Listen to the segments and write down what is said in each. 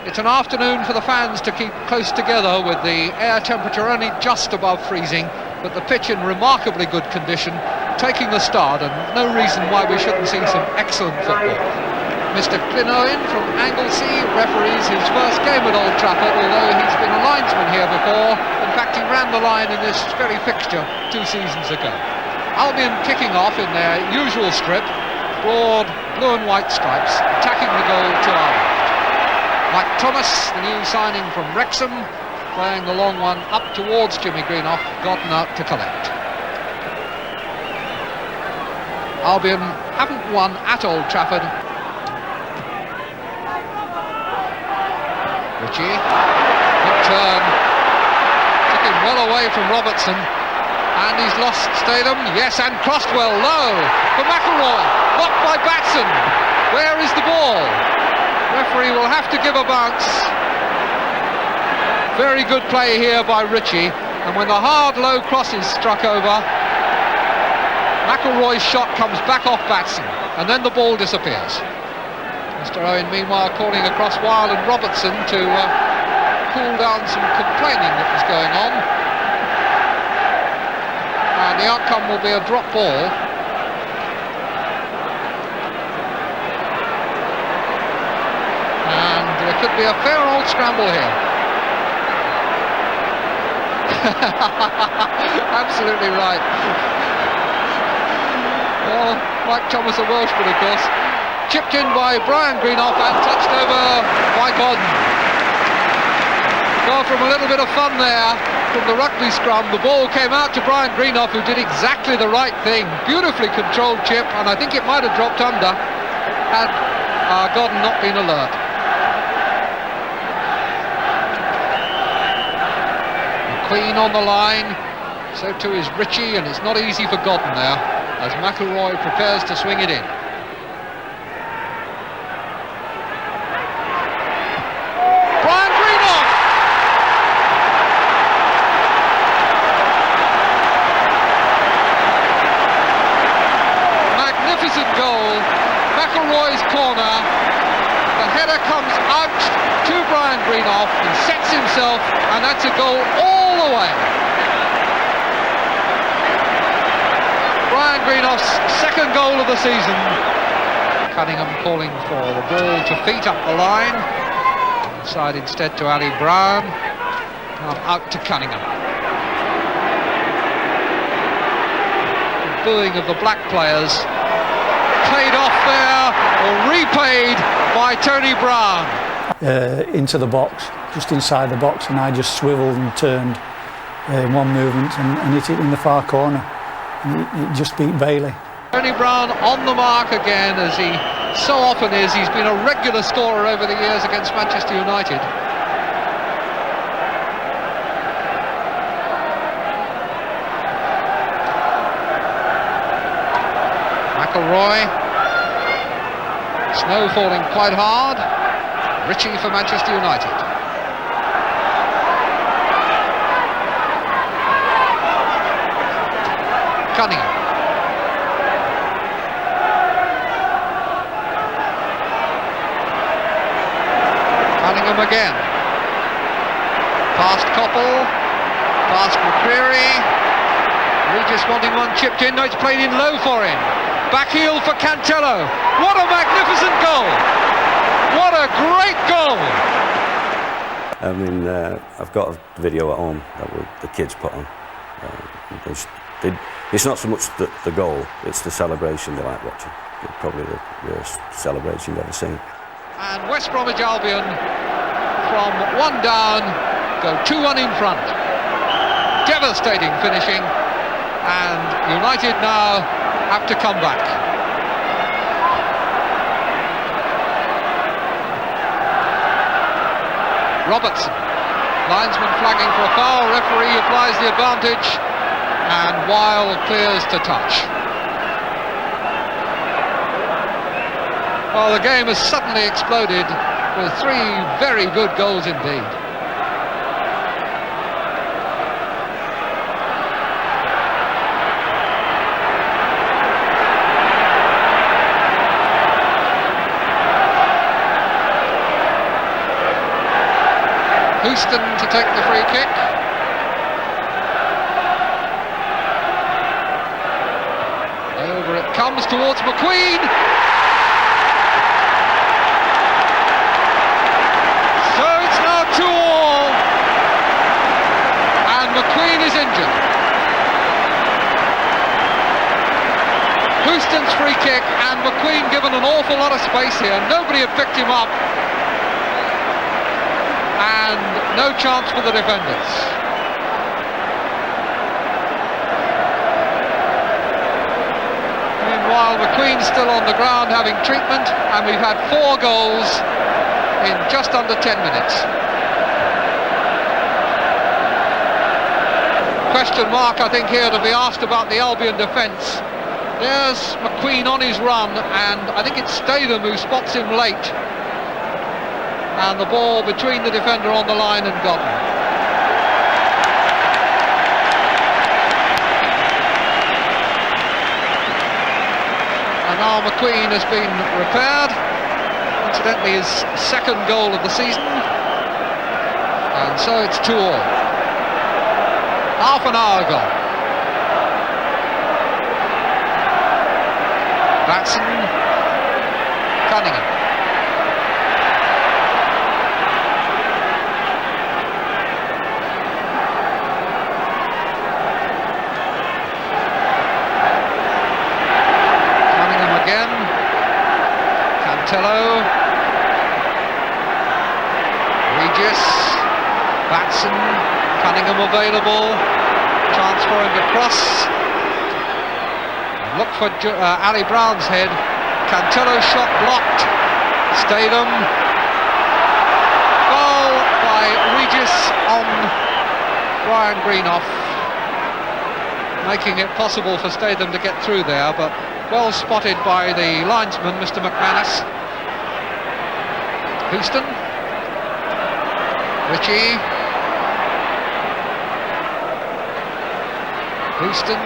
It's an afternoon for the fans to keep close together with the air temperature only just above freezing, but the pitch in remarkably good condition, taking the start, and no reason why we shouldn't see some excellent football. Mr. Glynn from Anglesey referees his first game at Old Trafford, although he's been a linesman here before. In fact, he ran the line in this very fixture 2 seasons ago. Albion kicking off in their usual strip, broad blue and white stripes, attacking the goal to our left. Mike Thomas, the new signing from Wrexham, playing the long one up towards Jimmy Greenough, gotten out to collect. Albion haven't won at Old Trafford. Ritchie, good turn, took him well away from Robertson, and he's lost Statham, yes, and crossed well, low for McElroy, blocked by Batson. Where is the ball? Referee will have to give a bounce. Very good play here by Ritchie, and when the hard low cross is struck over, McElroy's shot comes back off Batson, and then the ball disappears. Mr. Owen meanwhile calling across Weil and Robertson to cool down some complaining that was going on, and the outcome will be a drop ball. There could be a fair old scramble here. Absolutely right. Well, Mike Thomas, a Welshman, of course. Chipped in by Brian Greenough and touched over by Godden. Well, from a little bit of fun there from the rugby scrum, the ball came out to Brian Greenough, who did exactly the right thing. Beautifully controlled chip, and I think it might have dropped under had Godden not been alert. Queen on the line, so too is Ritchie, and it's not easy for Godden there as McElroy prepares to swing it in. Brian Greenough! Magnificent goal, McElroy's corner, the header comes out to Brian Greenough, he sets himself, and that's a goal all the way. Brian Greenough's second goal of the season. Cunningham calling for the ball to feet up the line. Inside instead to Ali Brown. Now out to Cunningham. The booing of the black players. Paid off there, or repaid by Tony Brown. Into the box, just inside the box, and I just swiveled and turned in one movement and hit it in the far corner, and it just beat Bailey. Tony Brown on the mark again, as he so often is. He's been a regular scorer over the years against Manchester United. McElroy, snow falling quite hard. Ritchie for Manchester United. Cunningham. Cunningham again. Past Coppell. Past McCreary. Regis wanting one chipped in. No, it's played in low for him. Back heel for Cantello. What a magnificent goal! What a great goal! I mean, I've got a video at home that the kids put on. It's not so much the goal, it's the celebration they like watching. It's probably the worst celebration you've ever seen. And West Bromwich Albion, from 1 down, go 2-1 in front. Devastating finishing, and United now have to come back. Robertson, linesman flagging for a foul, referee applies the advantage, and Weil clears to touch. Well, the game has suddenly exploded with 3 very good goals indeed. Houston to take the free kick. Over it comes towards McQueen. So it's now 2-2. And McQueen is injured. Houston's free kick, and McQueen given an awful lot of space here. Nobody had picked him up. And no chance for the defenders. Meanwhile, McQueen's still on the ground having treatment, and we've had 4 goals in just under 10 minutes. Question mark, I think, here to be asked about the Albion defence. There's McQueen on his run, and I think it's Statham who spots him late. And the ball between the defender on the line and Godden. And now McQueen has been repaired. Incidentally, his second goal of the season. And so it's 2-2. Half an hour ago. Batson, Cunningham. Cunningham again. Cantello. Regis. Batson. Cunningham available. Chance for him to cross. Look for Ali Brown's head. Cantello's shot blocked. Statham. Goal by Regis on Brian Greenough, making it possible for Statham to get through there, but well spotted by the linesman, Mr. McManus. Houston. Ritchie. Houston.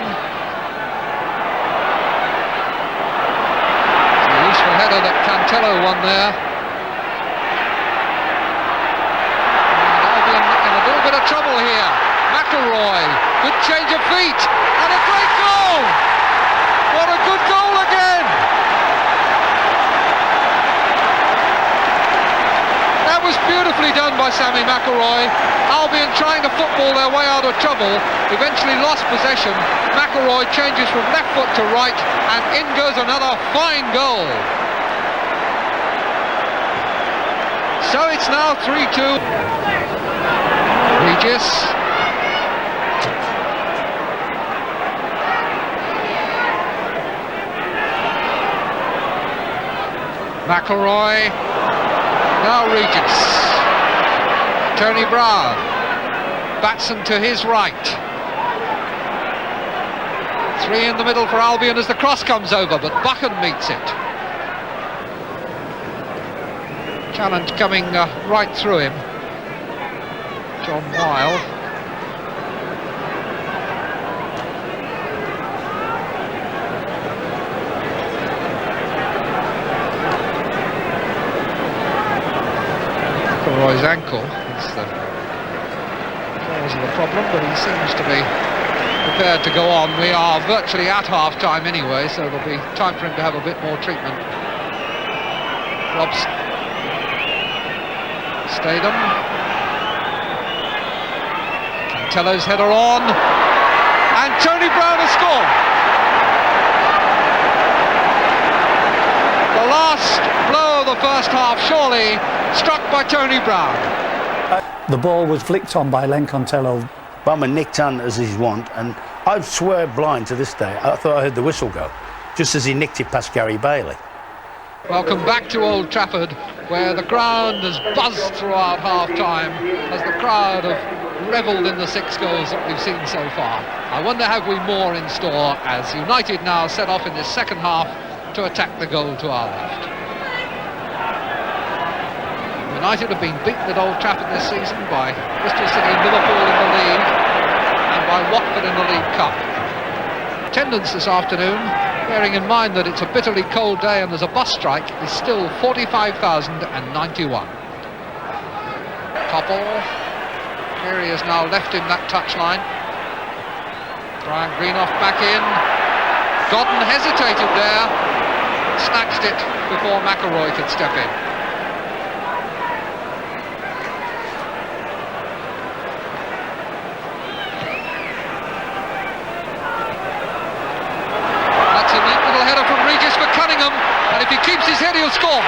Header that Cantello won there. And Albion in a little bit of trouble here. McElroy, good change of feet, and a great goal! What a good goal again! That was beautifully done by Sammy McElroy. Albion trying to football their way out of trouble, eventually lost possession. McElroy changes from left foot to right, and in goes another fine goal. So it's now 3-2. Regis. McElroy. Now Regis. Tony Brown. Batson to his right. 3 in the middle for Albion as the cross comes over, but Buchan meets it. Challenge coming right through him. John Weil. McElroy's ankle is the cause of the problem, but he seems to be prepared to go on. We are virtually at half-time anyway, so there'll be time for him to have a bit more treatment. Robson. Statham. Cantello's header on, and Tony Brown has scored. The last blow of the first half, surely, struck by Tony Brown. The ball was flicked on by Len Cantello. Bummer nicked on as his wont, and I swear blind to this day, I thought I heard the whistle go, just as he nicked it past Gary Bailey. Welcome back to Old Trafford, where the ground has buzzed throughout half-time as the crowd have revelled in the 6 goals that we've seen so far. I wonder have we more in store as United now set off in this second half to attack the goal to our left. United have been beaten at Old Trafford this season by Bristol City and Liverpool in the league and by Watford in the League Cup. Attendance this afternoon, bearing in mind that it's a bitterly cold day and there's a bus strike, is still 45,091. Koppel. Gary has now left him that touchline. Brian Greenoff back in. Godden hesitated there, snatched it before McElroy could step in. That's a neat little header from Regis for Cunningham, and if he keeps his head he'll score.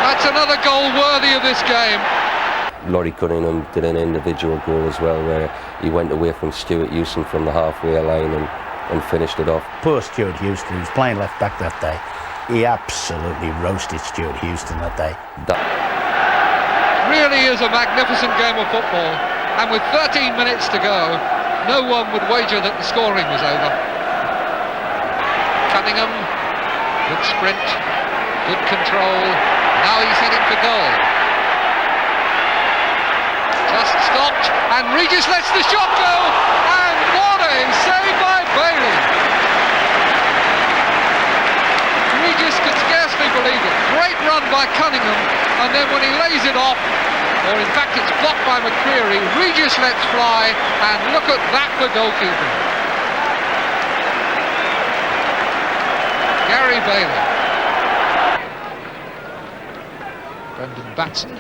That's another goal worthy of this game. Laurie Cunningham did an individual goal as well, where he went away from Stuart Houston from the halfway line and finished it off. Poor Stuart Houston, who was playing left back that day. He absolutely roasted Stuart Houston that day. Really is a magnificent game of football, and with 13 minutes to go, no one would wager that the scoring was over. Cunningham, good sprint, good control. Now he's heading for goal. Just stopped, and Regis lets the shot go, and what a save by Bailey! Regis could scarcely believe it. Great run by Cunningham, and then when he lays it off, or in fact it's blocked by McCreary, Regis lets fly, and look at that for goalkeeping. Gary Bailey. Brendan Batson.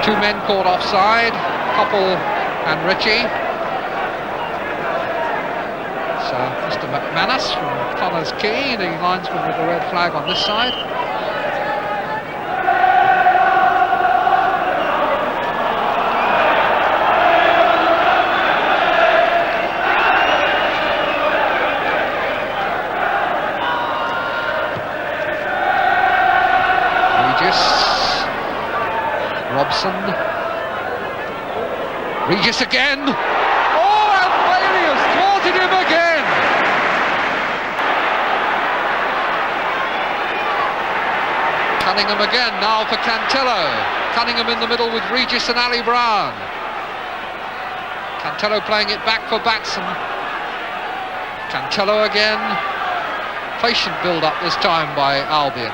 Two men caught offside, Koppel and Ritchie. So Mr. McManus from Connors Quay, the linesman with the red flag on this side. Robson. Regis again. Oh, and Bailey has thwarted him again. Cunningham again now for Cantello. Cunningham in the middle with Regis and Ali Brown. Cantello playing it back for Batson. Cantello again. Patient build-up this time by Albion.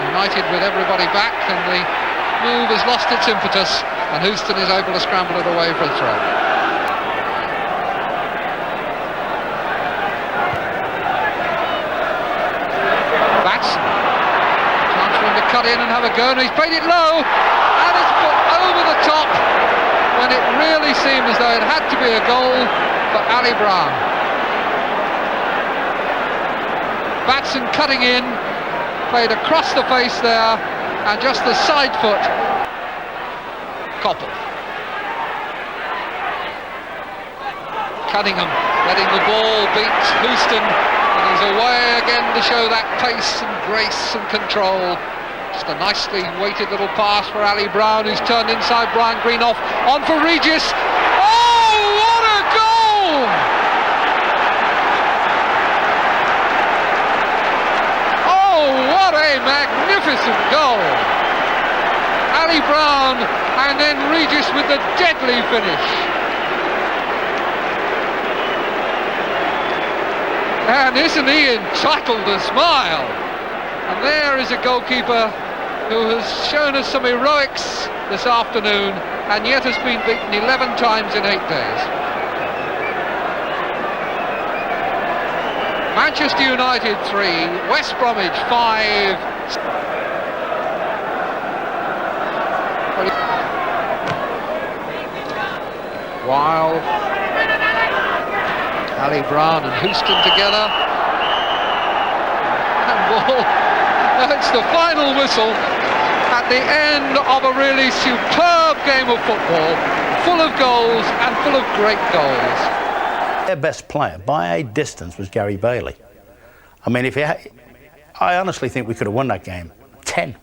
United with everybody back, and the move has lost its impetus, and Houston is able to scramble it away for a throw. Batson, chance for him to cut in and have a go, and he's played it low, and it's put over the top when it really seemed as though it had to be a goal for Ali Brown. Batson cutting in, played across the face there, and just the side foot. Koppel. Cunningham letting the ball beat Houston, and he's away again to show that pace and grace and control. Just a nicely weighted little pass for Ali Brown, who's turned inside Brian Greenoff, on for Regis. Oh, what a goal! What a magnificent goal! Ali Brown, and then Regis with the deadly finish. And isn't he entitled to smile? And there is a goalkeeper who has shown us some heroics this afternoon, and yet has been beaten 11 times in 8 days. Manchester United 3, West Bromwich 5. Wild. Ali Brown and Houston together. Handball. It's the final whistle at the end of a really superb game of football, full of goals and full of great goals. Their best player, by a distance, was Gary Bailey. I mean, I honestly think we could have won that game 10.